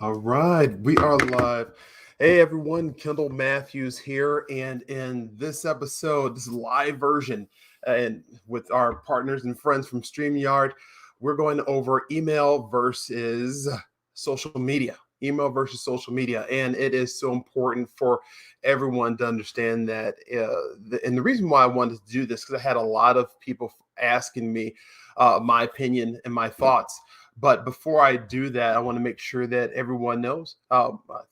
All right, we are live. Hey everyone, Kendall Matthews here, and in this episode, this live version, and with our partners and friends from StreamYard, we're going over email versus social media. Email versus social media, and it is so important for everyone to understand that. And the reason why I wanted to do this because I had a lot of people asking me my opinion and my thoughts. But before I do that, I want to make sure that everyone knows.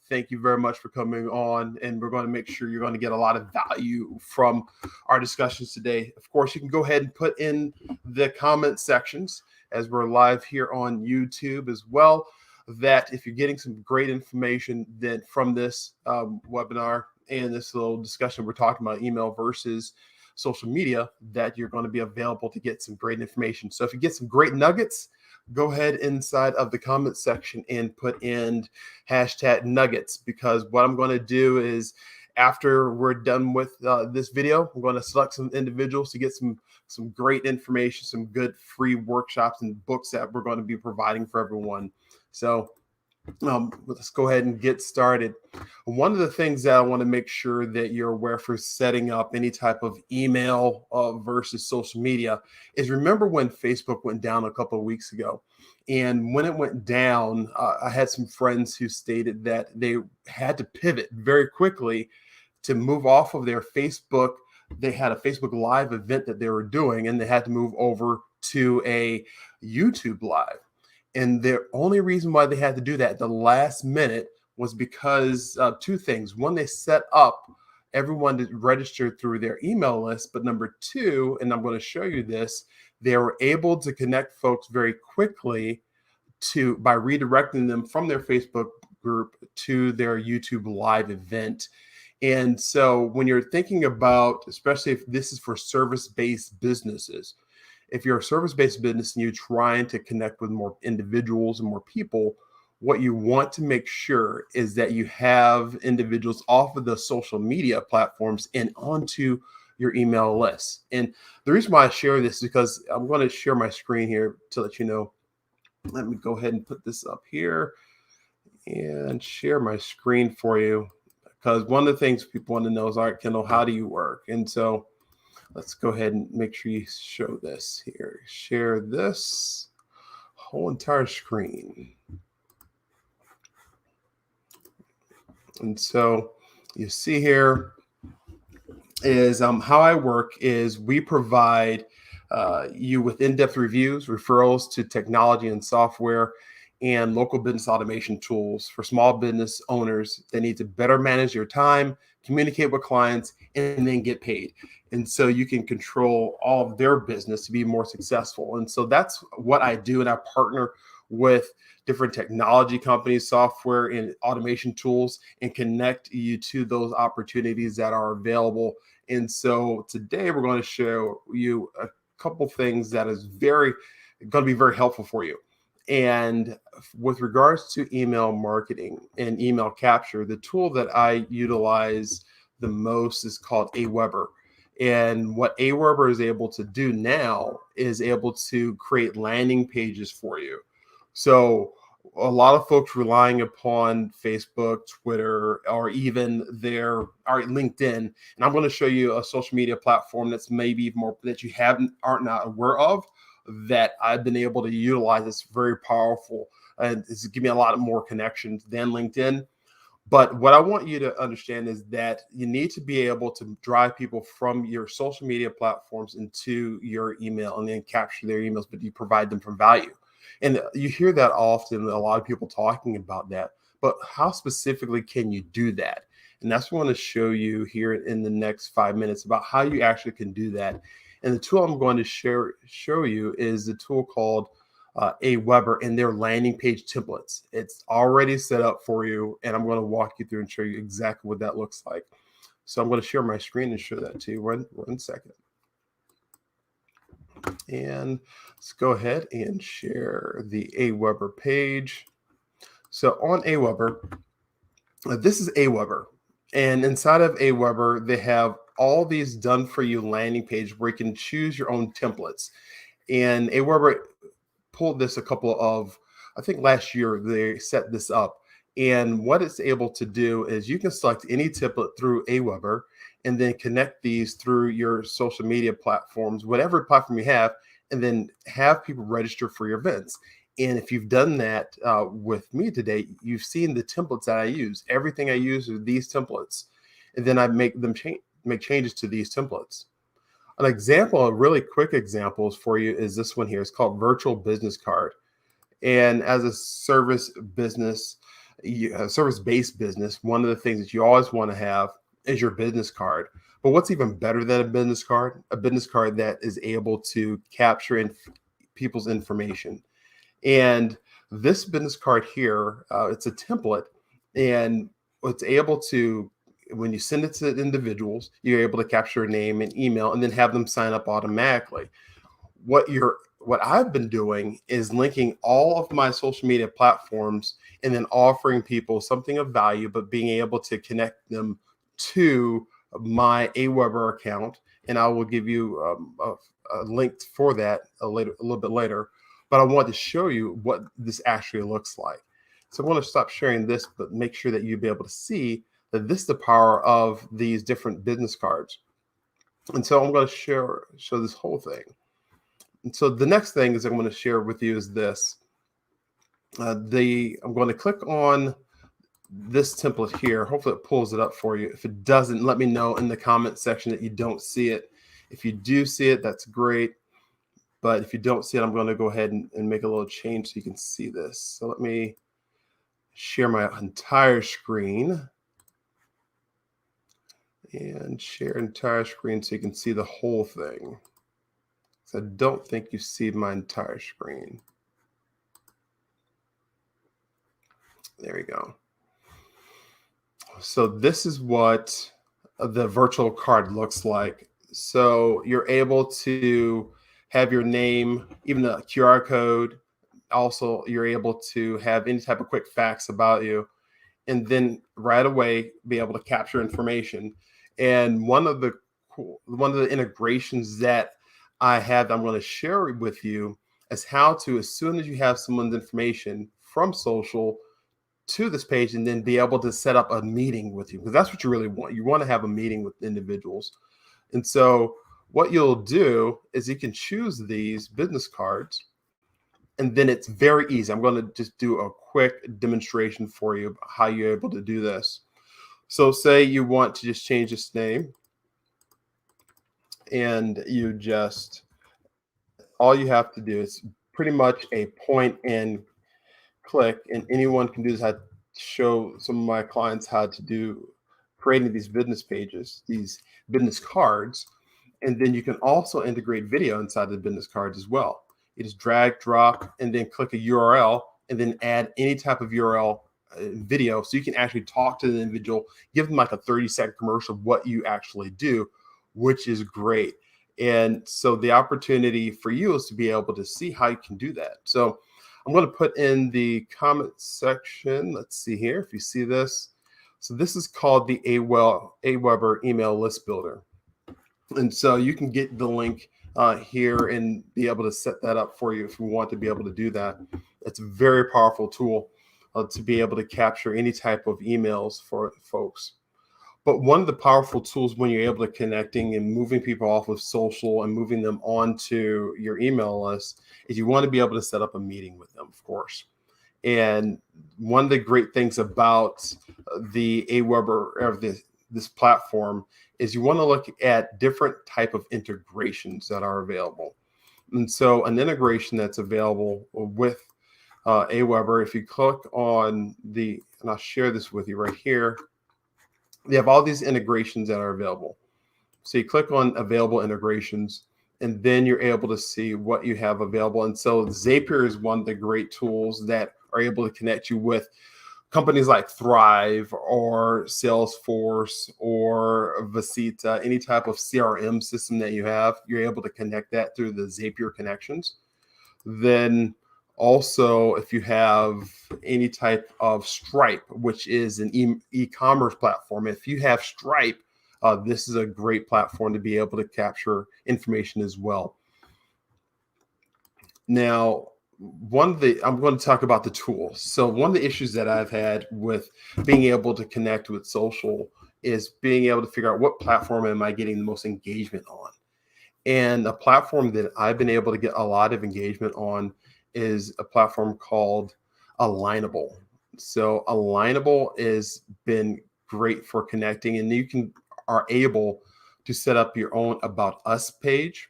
Thank you very much for coming on, and we're going to make sure you're going to get a lot of value from our discussions today. Of course, you can go ahead and put in the comment sections as we're live here on YouTube as well. That if you're getting some great information then from this webinar and this little discussion we're talking about email versus social media, that you're going to be available to get some great information. So if you get some great nuggets, go ahead inside of the comment section and put in hashtag nuggets, because what I'm going to do is after we're done with this video, I'm going to select some individuals to get some great information, some good free workshops and books that we're going to be providing for everyone. So let's go ahead and get started. One of the things that I want to make sure that you're aware for setting up any type of email versus social media is, remember when Facebook went down a couple of weeks ago. And when it went down, I had some friends who stated that they had to pivot very quickly to move off of their Facebook. They had a Facebook Live event that they were doing, and they had to move over to a YouTube Live. And the only reason why they had to do that at the last minute was because two things. One, they set up everyone to register through their email list. But number two, and I'm going to show you this, they were able to connect folks very quickly by redirecting them from their Facebook group to their YouTube Live event. And so when you're thinking about, especially if this is for service-based businesses, if you're a service-based business and you're trying to connect with more individuals and more people, what you want to make sure is that you have individuals off of the social media platforms and onto your email list. And the reason why I share this is because I'm going to share my screen here to let you know. Let me go ahead and put this up here and share my screen for you, because one of the things people want to know is, all right, Kendall, how do you work? And so let's go ahead and make sure you show this here. Share this whole entire screen. And so you see here is how I work is we provide you with in-depth reviews, referrals to technology and software, and local business automation tools for small business owners that need to better manage your time, communicate with clients, and then get paid. And so you can control all of their business to be more successful. And so that's what I do. And I partner with different technology companies, software and automation tools, and connect you to those opportunities that are available. And so today we're going to show you a couple things that is going to be very helpful for you. And with regards to email marketing and email capture, the tool that I utilize the most is called Aweber. And what Aweber is able to do now is able to create landing pages for you. So a lot of folks relying upon Facebook, Twitter, or even LinkedIn. And I'm going to show you a social media platform that's maybe more that you aren't not aware of, that I've been able to utilize. It's very powerful, and it's giving me a lot more connections than LinkedIn. But what I want you to understand is that you need to be able to drive people from your social media platforms into your email and then capture their emails, but you provide them for value. And you hear that often, a lot of people talking about that, but how specifically can you do that? And that's what I want to show you here in the next 5 minutes about how you actually can do that. And the tool I'm going to show you is the tool called Aweber and their landing page templates. It's already set up for you, and I'm going to walk you through and show you exactly what that looks like. So I'm going to share my screen and show that to you. One second. And let's go ahead and share the Aweber page. So on Aweber, this is Aweber. And inside of Aweber, they have all these done for you landing page where you can choose your own templates. And Aweber pulled this I think last year they set this up. And what it's able to do is you can select any template through Aweber and then connect these through your social media platforms, whatever platform you have, and then have people register for your events. And if you've done that with me today, you've seen the templates that I use. Everything I use are these templates. And then I make them make changes to these templates. An example, a really quick example for you is this one here. It's called Virtual Business Card. And as a service-based business, one of the things that you always want to have is your business card. But what's even better than a business card? A business card that is able to capture people's information. And this business card here, it's a template, and it's able to, when you send it to individuals, you're able to capture a name and email and then have them sign up automatically. What I've been doing is linking all of my social media platforms and then offering people something of value, but being able to connect them to my Aweber account. And I will give you a link for that a little bit later. But I want to show you what this actually looks like. So I want to stop sharing this, but make sure that you'll be able to see that this is the power of these different business cards. And so I'm going to show this whole thing. And so the next thing is I'm going to share with you is this. I'm going to click on this template here. Hopefully it pulls it up for you. If it doesn't, let me know in the comment section that you don't see it. If you do see it, that's great. But if you don't see it, I'm going to go ahead and make a little change so you can see this. So let me share my entire screen. And share entire screen so you can see the whole thing. So I don't think you see my entire screen. There we go. So this is what the virtual card looks like. So you're able to have your name, even the QR code. Also, you're able to have any type of quick facts about you, and then right away be able to capture information. And one of the integrations that I have, I'm going to share with you, is how to, as soon as you have someone's information from social to this page, and then be able to set up a meeting with you, because that's what you really want. You want to have a meeting with individuals. And so what you'll do is you can choose these business cards, and then it's very easy. I'm going to just do a quick demonstration for you how you're able to do this. So say you want to just change this name, and all you have to do is pretty much a point and click, and anyone can do this. I show some of my clients how to do creating these business pages, these business cards, and then you can also integrate video inside the business cards as well. You just drag, drop, and then click a URL, and then add any type of URL video, so you can actually talk to the individual, give them like a 30-second commercial of what you actually do, which is great. And so the opportunity for you is to be able to see how you can do that. So I'm going to put in the comment section. Let's see here if you see this. So this is called the Aweber email list builder. And so you can get the link here and be able to set that up for you if you want to be able to do that. It's a very powerful tool to be able to capture any type of emails for folks. But one of the powerful tools when you're able to connecting and moving people off of social and moving them onto your email list is you want to be able to set up a meeting with them, of course. And one of the great things about the Aweber, or this platform, is you want to look at different type of integrations that are available. And so an integration that's available with Aweber, if you click on and I'll share this with you right here, they have all these integrations that are available. So you click on available integrations, and then you're able to see what you have available. And so Zapier is one of the great tools that are able to connect you with companies like Thrive or Salesforce or Visita, any type of CRM system that you have. You're able to connect that through the Zapier connections. Then also, if you have any type of Stripe, which is an e-commerce platform, if you have Stripe, this is a great platform to be able to capture information as well. Now, I'm going to talk about the tools. So one of the issues that I've had with being able to connect with social is being able to figure out what platform am I getting the most engagement on. And a platform that I've been able to get a lot of engagement on is a platform called Alignable. So Alignable has been great for connecting, and are able to set up your own About Us page.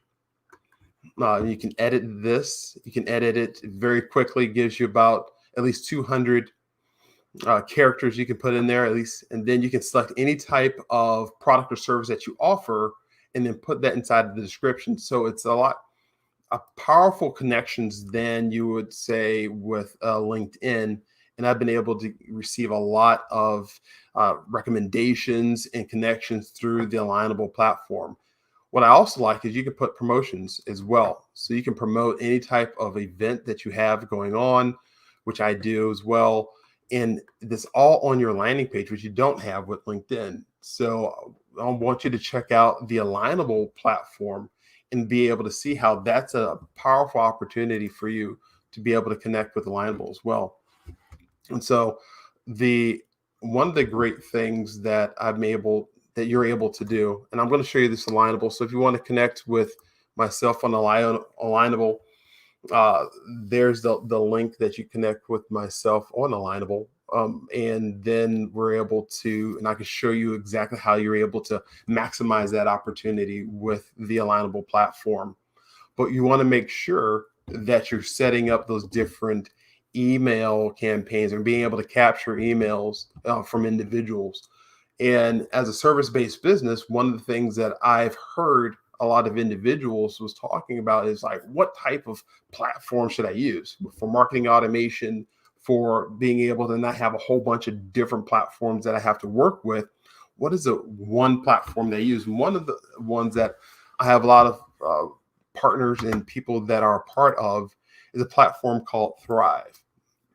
You can edit this. You can edit it very quickly. It gives you about at least 200 characters you can put in there at least, and then you can select any type of product or service that you offer, and then put that inside of the description. So it's a lot powerful connections than you would say with LinkedIn. And I've been able to receive a lot of recommendations and connections through the Alignable platform. What I also like is you can put promotions as well. So you can promote any type of event that you have going on, which I do as well. And this all on your landing page, which you don't have with LinkedIn. So I want you to check out the Alignable platform and be able to see how that's a powerful opportunity for you to be able to connect with Alignable as well. And so the one of the great things that that you're able to do, and I'm going to show you this Alignable. So if you want to connect with myself on Alignable, there's the link that you connect with myself on Alignable. And then and I can show you exactly how you're able to maximize that opportunity with the Alignable platform. But you want to make sure that you're setting up those different email campaigns and being able to capture emails from individuals. And as a service-based business, one of the things that I've heard a lot of individuals was talking about is like, what type of platform should I use for marketing automation, for being able to not have a whole bunch of different platforms that I have to work with? What is the one platform they use? And one of the ones that I have a lot of partners and people that are a part of is a platform called Thrive.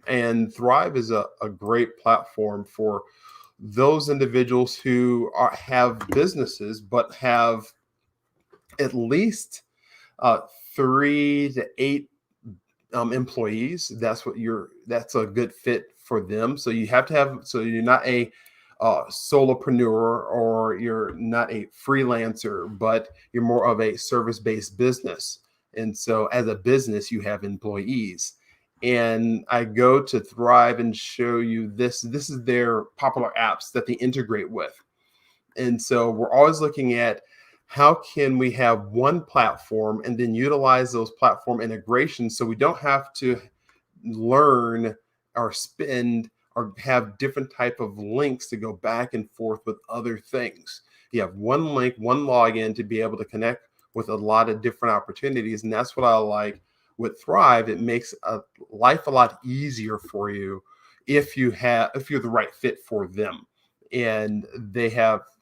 And Thrive is a great platform for those individuals who have businesses but have at least 3 to 8 employees. That's a good fit for them. So you have to have, so you're not a solopreneur, or you're not a freelancer, but you're more of a service-based business. And so as a business, you have employees. And I go to Thrive and show you this. This is their popular apps that they integrate with. And so we're always looking at how can we have one platform and then utilize those platform integrations, so we don't have to learn or spend or have different type of links to go back and forth with other things. You have one link, one login to be able to connect with a lot of different opportunities. And that's what I like with Thrive. It makes life a lot easier for you if you're the right fit for them. And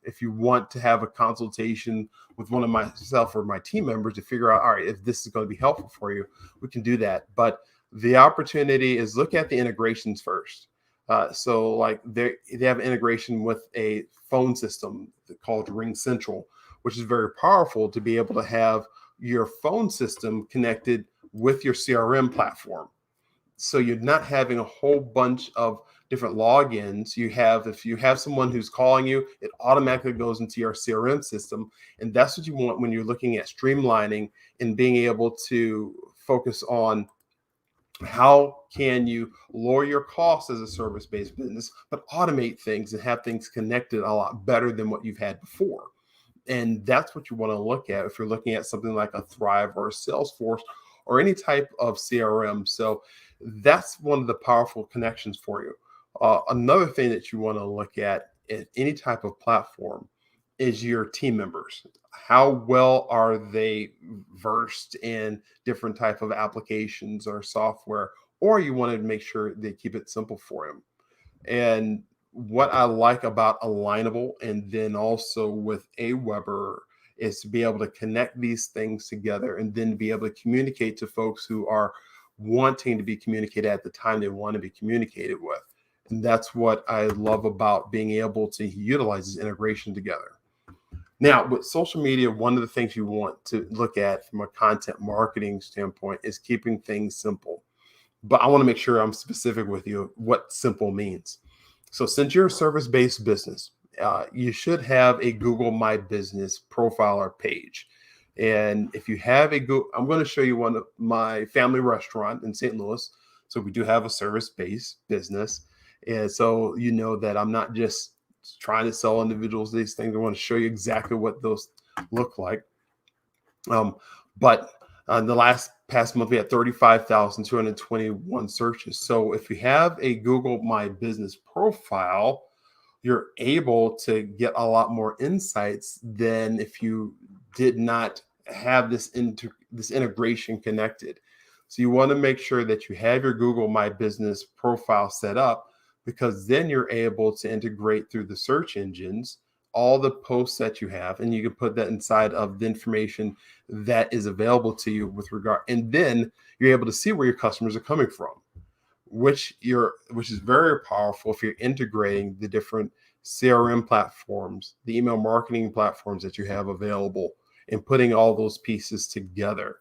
if you want to have a consultation with one of myself or my team members to figure out, all right, if this is going to be helpful for you, we can do that. But the opportunity is, look at the integrations first. So like they have integration with a phone system called Ring Central, which is very powerful to be able to have your phone system connected with your CRM platform. So you're not having a whole bunch of different logins. If you have someone who's calling you, it automatically goes into your CRM system. And that's what you want when you're looking at streamlining and being able to focus on how can you lower your costs as a service-based business, but automate things and have things connected a lot better than what you've had before. And that's what you want to look at if you're looking at something like a Thrive or a Salesforce or any type of CRM. So that's one of the powerful connections for you. Another thing that you want to look at any type of platform is your team members. How well are they versed in different type of applications or software? Or you want to make sure they keep it simple for them. And what I like about Alignable and then also with Aweber is to be able to connect these things together and then be able to communicate to folks who are wanting to be communicated at the time they want to be communicated with. And that's what I love about being able to utilize this integration together. Now, with social media, one of the things you want to look at from a content marketing standpoint is keeping things simple. but I want to make sure I'm specific with you what simple means. So since you're a service-based business, you should have a Google My Business profile or page. And if you have a Google, I'm going to show you one of my family restaurant in St. Louis. So we do have a service-based business. And so you know that I'm not just trying to sell individuals these things. I want to show you exactly what those look like. But the past month, we had 35,221 searches. So if you have a Google My Business profile, you're able to get a lot more insights than if you did not have this integration connected. So you want to make sure that you have your Google My Business profile set up, because then you're able to integrate through the search engines all the posts that you have, and you can put that inside of the information that is available to you with regard, and then you're able to see where your customers are coming from, which is very powerful if you're integrating the different CRM platforms, the email marketing platforms that you have available, and putting all those pieces together.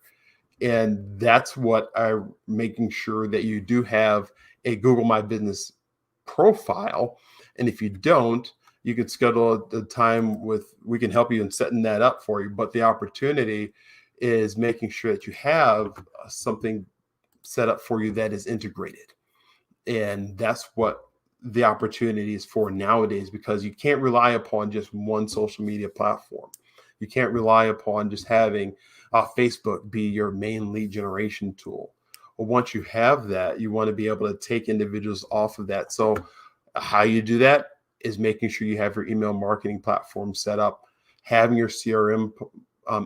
And that's what I'm making sure that you do have a Google My Business profile. And if you don't, you can schedule a time we can help you in setting that up for you. But the opportunity is making sure that you have something set up for you that is integrated. And that's what the opportunity is for nowadays, because you can't rely upon just one social media platform. You can't rely upon just having Facebook be your main lead generation tool. Well, once you have that, you want to be able to take individuals off of that. So how you do that is making sure you have your email marketing platform set up, having your CRM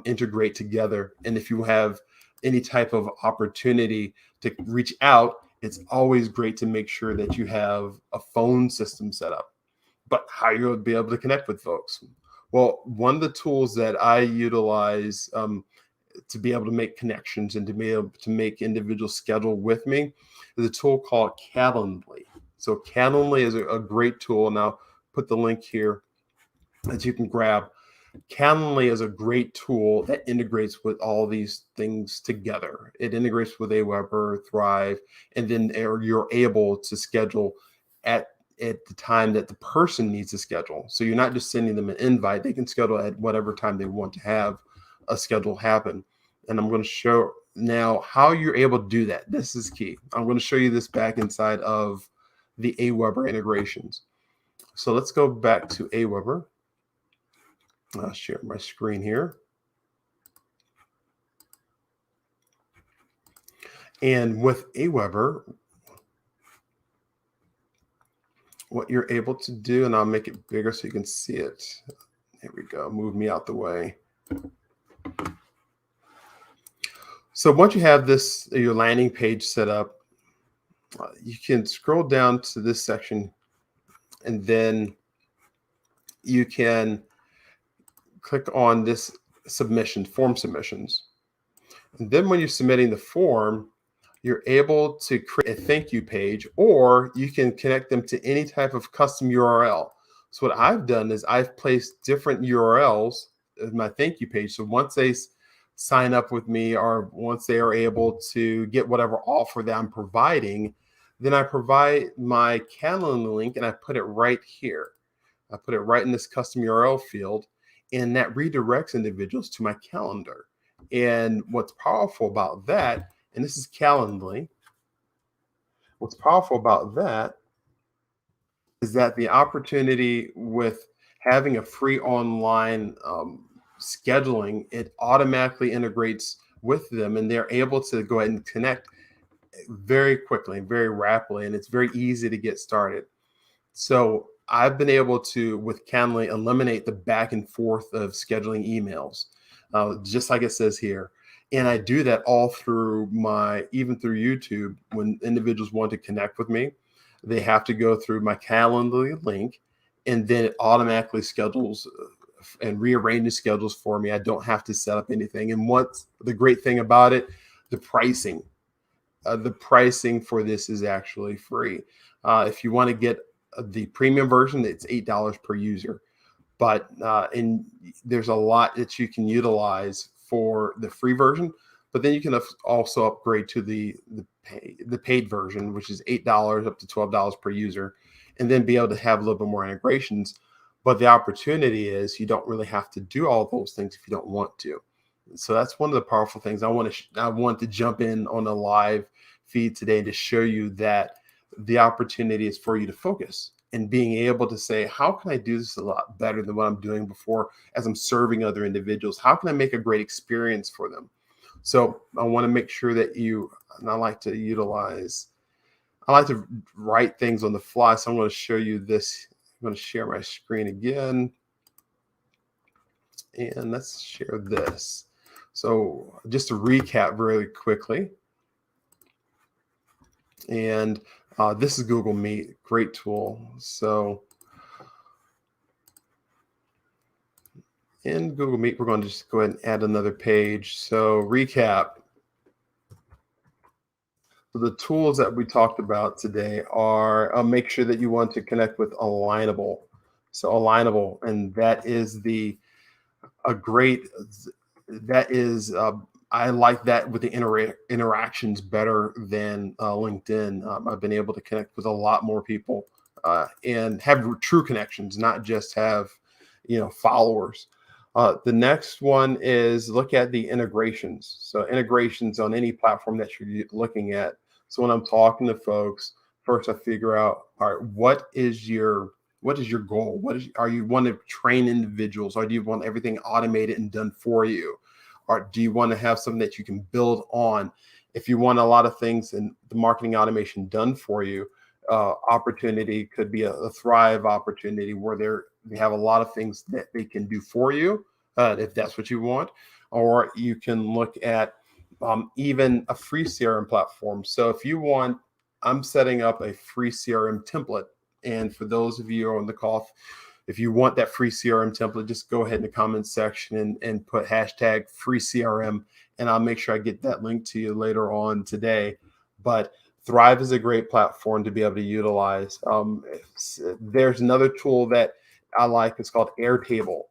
integrate together. And if you have any type of opportunity to reach out, it's always great to make sure that you have a phone system set up. But how you'll be able to connect with folks? Well, one of the tools that I utilize to be able to make connections and to be able to make individuals schedule with me is a tool called Canonly. So Canonly is a great tool, and I'll put the link here that you can grab. Canonly is a great tool that integrates with all these things together. It integrates with Aweber, Thrive, and then you're able to schedule at the time that the person needs to schedule. So you're not just sending them an invite. They can schedule at whatever time they want to have a schedule happen. And I'm going to show now how you're able to do that. This is key. I'm going to show you this back inside of the Aweber integrations. So let's go back to Aweber. I'll share my screen here. And with Aweber, what you're able to do, and I'll make it bigger so you can see it. There we go. Move me out the way. So once you have your landing page set up, you can scroll down to this section, and then you can click on this form submissions. And then when you're submitting the form, you're able to create a thank you page, or you can connect them to any type of custom URL. So what I've done is I've placed different URLs as my thank you page. So once they sign up with me, or once they are able to get whatever offer that I'm providing, then I provide my Canonly link and I put it right here. I put it right in this custom URL field, and that redirects individuals to my calendar. And what's powerful about that, and this is Calendly, what's powerful about that is that the opportunity with having a free online scheduling, it automatically integrates with them, and they're able to go ahead and connect very quickly, very rapidly, and it's very easy to get started. So I've been able to, with Canonly, eliminate the back and forth of scheduling emails, just like it says here. And I do that all through even through YouTube. When individuals want to connect with me, they have to go through my Calendly link, and then it automatically schedules and rearranges schedules for me. I don't have to set up anything. And what's the great thing about it? The pricing. The pricing for this is actually free. If you want to get the premium version, it's $8 per user. But and there's a lot that you can utilize for the free version. But then you can also upgrade to the paid version, which is $8 up to $12 per user, and then be able to have a little bit more integrations. But the opportunity is you don't really have to do all those things if you don't want to. So that's one of the powerful things. I want to jump in on a live feed today to show you that the opportunity is for you to focus and being able to say, how can I do this a lot better than what I'm doing before as I'm serving other individuals? How can I make a great experience for them? So I want to make sure that and I like to write things on the fly. So I'm going to show you this. I'm going to share my screen again. And let's share this. So just to recap very quickly. And this is Google Meet, great tool. So in Google Meet, we're going to just go ahead and add another page. So recap. So the tools that we talked about today are make sure that you want to connect with Alignable. So Alignable, and that is I like that with the interactions better than LinkedIn. I've been able to connect with a lot more people and have true connections, not just have followers. The next one is look at the integrations. So integrations on any platform that you're looking at. So when I'm talking to folks, first I figure out, all right, what is your goal? Are you want to train individuals, or do you want everything automated and done for you? Or do you want to have something that you can build on? If you want a lot of things and the marketing automation done for you, opportunity could be a Thrive opportunity where they have a lot of things that they can do for you, if that's what you want. Or you can look at even a free CRM platform. So if you want, I'm setting up a free CRM template. And for those of you on the call, if you want that free CRM template, just go ahead in the comments section and put hashtag free CRM, and I'll make sure I get that link to you later on today. But Thrive is a great platform to be able to utilize. There's another tool that I like. It's called Airtable.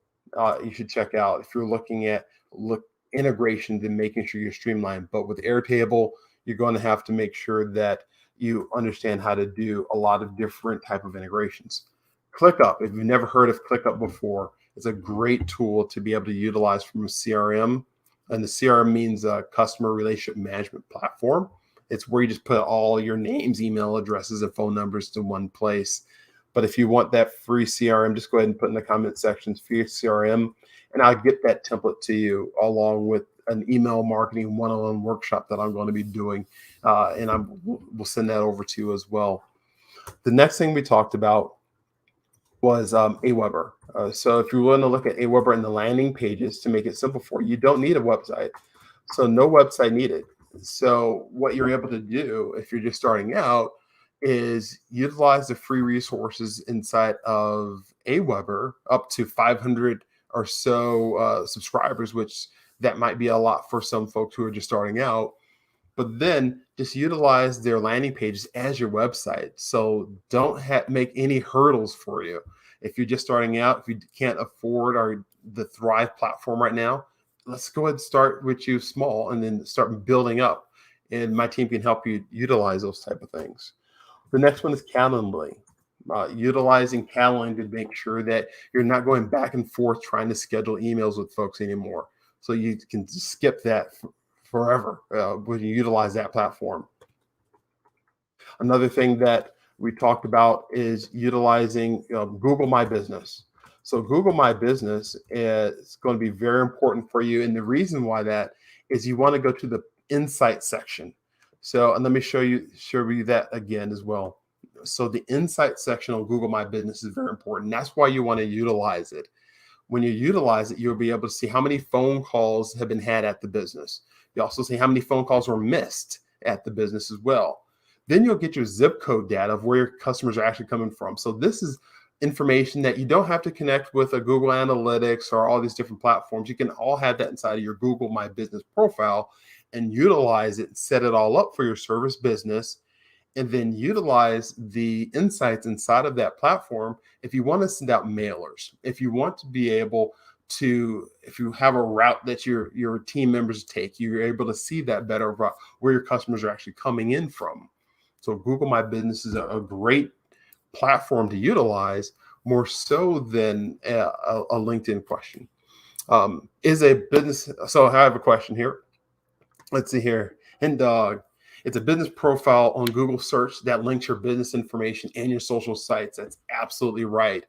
You should check out if you're looking at integrations and making sure you're streamlined. But with Airtable, you're going to have to make sure that you understand how to do a lot of different type of integrations. ClickUp, if you've never heard of ClickUp before, it's a great tool to be able to utilize from a CRM. And the CRM means a customer relationship management platform. It's where you just put all your names, email addresses, and phone numbers to one place. But if you want that free CRM, just go ahead and put in the comment sections free CRM, and I'll get that template to you along with an email marketing one-on-one workshop that I'm going to be doing, and we'll send that over to you as well. The next thing we talked about was Aweber. So if you want to look at Aweber and the landing pages to make it simple for you, you don't need a website. So no website needed. So what you're able to do if you're just starting out is utilize the free resources inside of Aweber up to 500 or so subscribers, which that might be a lot for some folks who are just starting out. But then just utilize their landing pages as your website. So don't make any hurdles for you. If you're just starting out, if you can't afford the Thrive platform right now, let's go ahead and start with you small and then start building up. And my team can help you utilize those type of things. The next one is Canonly. Utilizing Canonly to make sure that you're not going back and forth trying to schedule emails with folks anymore. So you can skip that forever when you utilize that platform. Another thing that we talked about is utilizing Google My Business. So Google My Business is going to be very important for you. And the reason why that is you want to go to the insight section. So, and let me show you that again as well. So the insight section on Google My Business is very important. That's why you want to utilize it. When you utilize it, you'll be able to see how many phone calls have been had at the business. You also see how many phone calls were missed at the business as well. Then you'll get your zip code data of where your customers are actually coming from. So this is information that you don't have to connect with a Google Analytics or all these different platforms. You can all have that inside of your Google My Business profile and utilize it and set it all up for your service business, and then utilize the insights inside of that platform if you want to send out mailers, if you want to be able if you have a route that your team members take, you're able to see that better about where your customers are actually coming in from. So Google My Business is a great platform to utilize, more so than a LinkedIn question. Is a business, so I have a question here. Let's see here. And it's a business profile on Google search that links your business information and your social sites. That's absolutely right.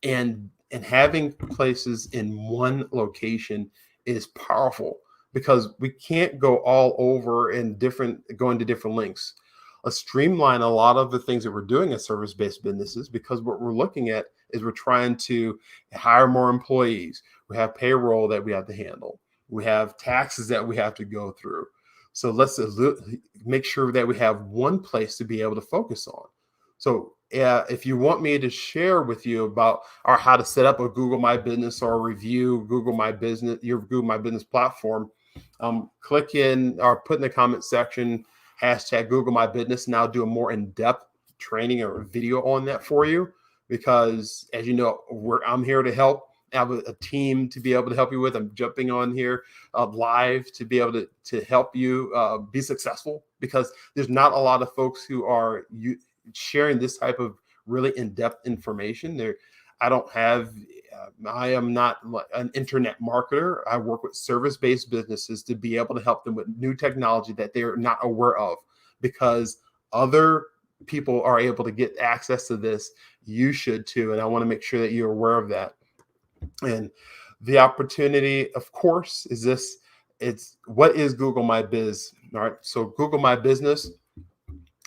And having places in one location is powerful, because we can't go all over and going to different links. Let's streamline a lot of the things that we're doing as service-based businesses, because what we're looking at is we're trying to hire more employees. We have payroll that we have to handle. We have taxes that we have to go through. So let's make sure that we have one place to be able to focus on. So if you want me to share with you about or how to set up a Google My Business or review Google My Business, your Google My Business platform, click in or put in the comment section, hashtag Google My Business, and I'll do a more in-depth training or video on that for you. Because as you know, I'm here to help. I have a team to be able to help you with. I'm jumping on here live to be able to help you be successful, because there's not a lot of folks who are sharing this type of really in-depth information. I am not an internet marketer. I work with service-based businesses to be able to help them with new technology that they're not aware of, because other people are able to get access to this. You should too. And I want to make sure that you're aware of that. And the opportunity, of course, is this. It's what is Google My Biz? All right. So Google My Business,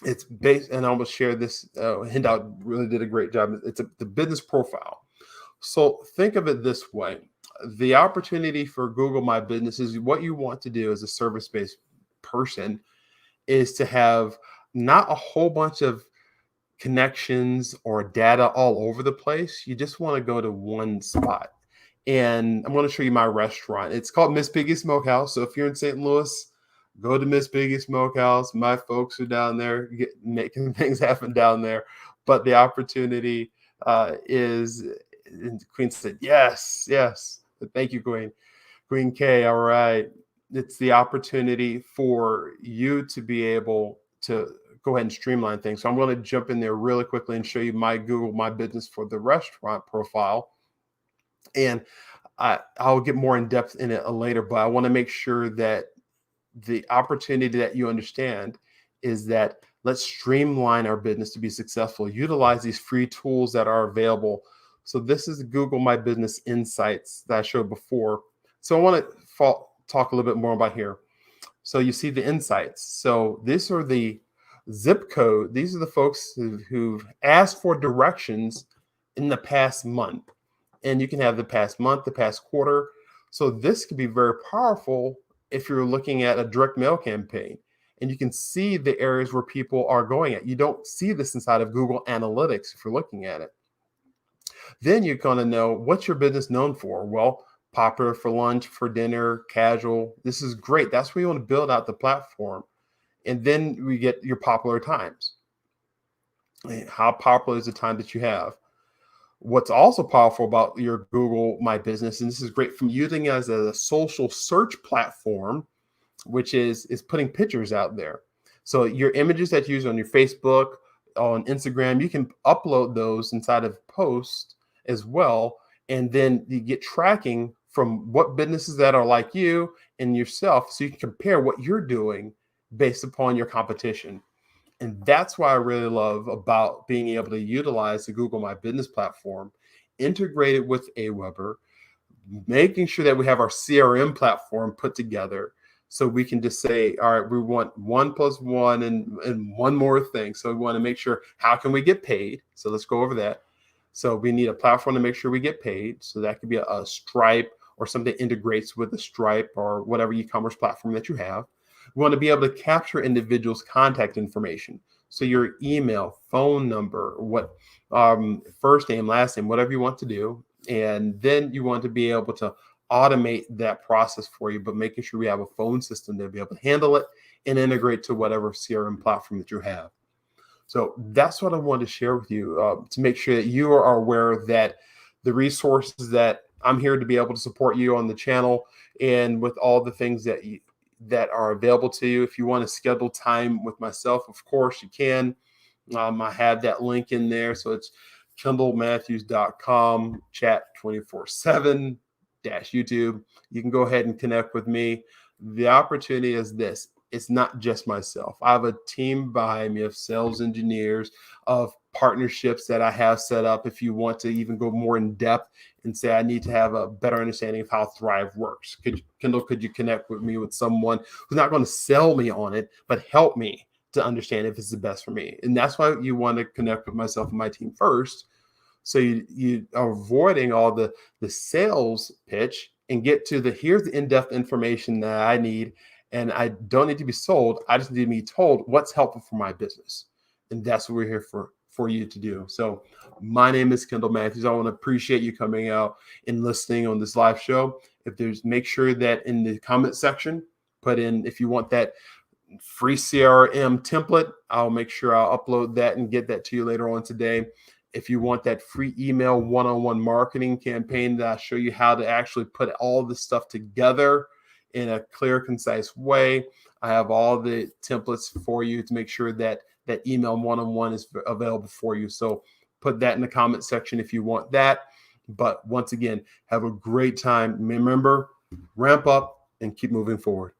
it's based, and I will share this handout. Really did a great job. It's the business profile. So think of it this way. The opportunity for Google My Business is what you want to do as a service-based person is to have not a whole bunch of connections or data all over the place. You just want to go to one spot. And I'm going to show you my restaurant. It's called Miss Piggy Smokehouse. So if you're in St. Louis, go to Miss Piggy Smokehouse. My folks are down there making things happen down there. But the opportunity is, and Queen said, yes. Thank you, Queen. Queen K, all right. It's the opportunity for you to be able to go ahead and streamline things. So I'm going to jump in there really quickly and show you my Google My Business for the restaurant profile. And I'll get more in depth in it later, but I want to make sure that the opportunity that you understand is that let's streamline our business to be successful. Utilize these free tools that are available. So this is Google My Business Insights that I showed before. So I want to talk a little bit more about here. So you see the insights. So these are the zip code. These are the folks who've asked for directions in the past month. And you can have the past month, the past quarter. So this could be very powerful if you're looking at a direct mail campaign. And you can see the areas where people are going at. You don't see this inside of Google Analytics if you're looking at it. Then you're going to know what's your business known for. Well, popular for lunch, for dinner, casual. This is great. That's where you want to build out the platform. And then we get your popular times. How popular is the time that you have? What's also powerful about your Google My Business, and this is great from using it as a social search platform, which is putting pictures out there. So your images that you use on your Facebook, on Instagram, you can upload those inside of posts as well. And then you get tracking from what businesses that are like you and yourself, so you can compare what you're doing based upon your competition. And that's why I really love about being able to utilize the Google My Business platform, integrated with Aweber, making sure that we have our CRM platform put together so we can just say, all right, we want 1 + 1 and one more thing. So we want to make sure, how can we get paid? So let's go over that. So we need a platform to make sure we get paid. So that could be a Stripe or something that integrates with the Stripe or whatever e-commerce platform that you have. We want to be able to capture individuals' contact information. So your email, phone number, what first name, last name, whatever you want to do. And then you want to be able to automate that process for you, but making sure we have a phone system to be able to handle it and integrate to whatever CRM platform that you have. So that's what I wanted to share with you to make sure that you are aware that the resources that I'm here to be able to support you on the channel and with all the things that are available to you. If you want to schedule time with myself, of course you can. I have that link in there. So it's kendallmatthews.com, chat 24/7 YouTube. You can go ahead and connect with me. The opportunity is this. It's not just myself. I have a team behind me of sales engineers, of partnerships that I have set up. If you want to even go more in depth and say, I need to have a better understanding of how Thrive works. Kendall, could you connect with me with someone who's not going to sell me on it, but help me to understand if it's the best for me? And that's why you want to connect with myself and my team first. So you are avoiding all the sales pitch and get to here's the in-depth information that I need. And I don't need to be sold. I just need to be told what's helpful for my business. And that's what we're here for you to do. So my name is Kendall Matthews. I want to appreciate you coming out and listening on this live show. Make sure that in the comment section, put in, if you want that free CRM template, I'll make sure I'll upload that and get that to you later on today. If you want that free email one-on-one marketing campaign that I show you how to actually put all this stuff together in a clear, concise way, I have all the templates for you to make sure that that email one-on-one is available for you. So put that in the comment section if you want that. But once again, have a great time. Remember, ramp up and keep moving forward.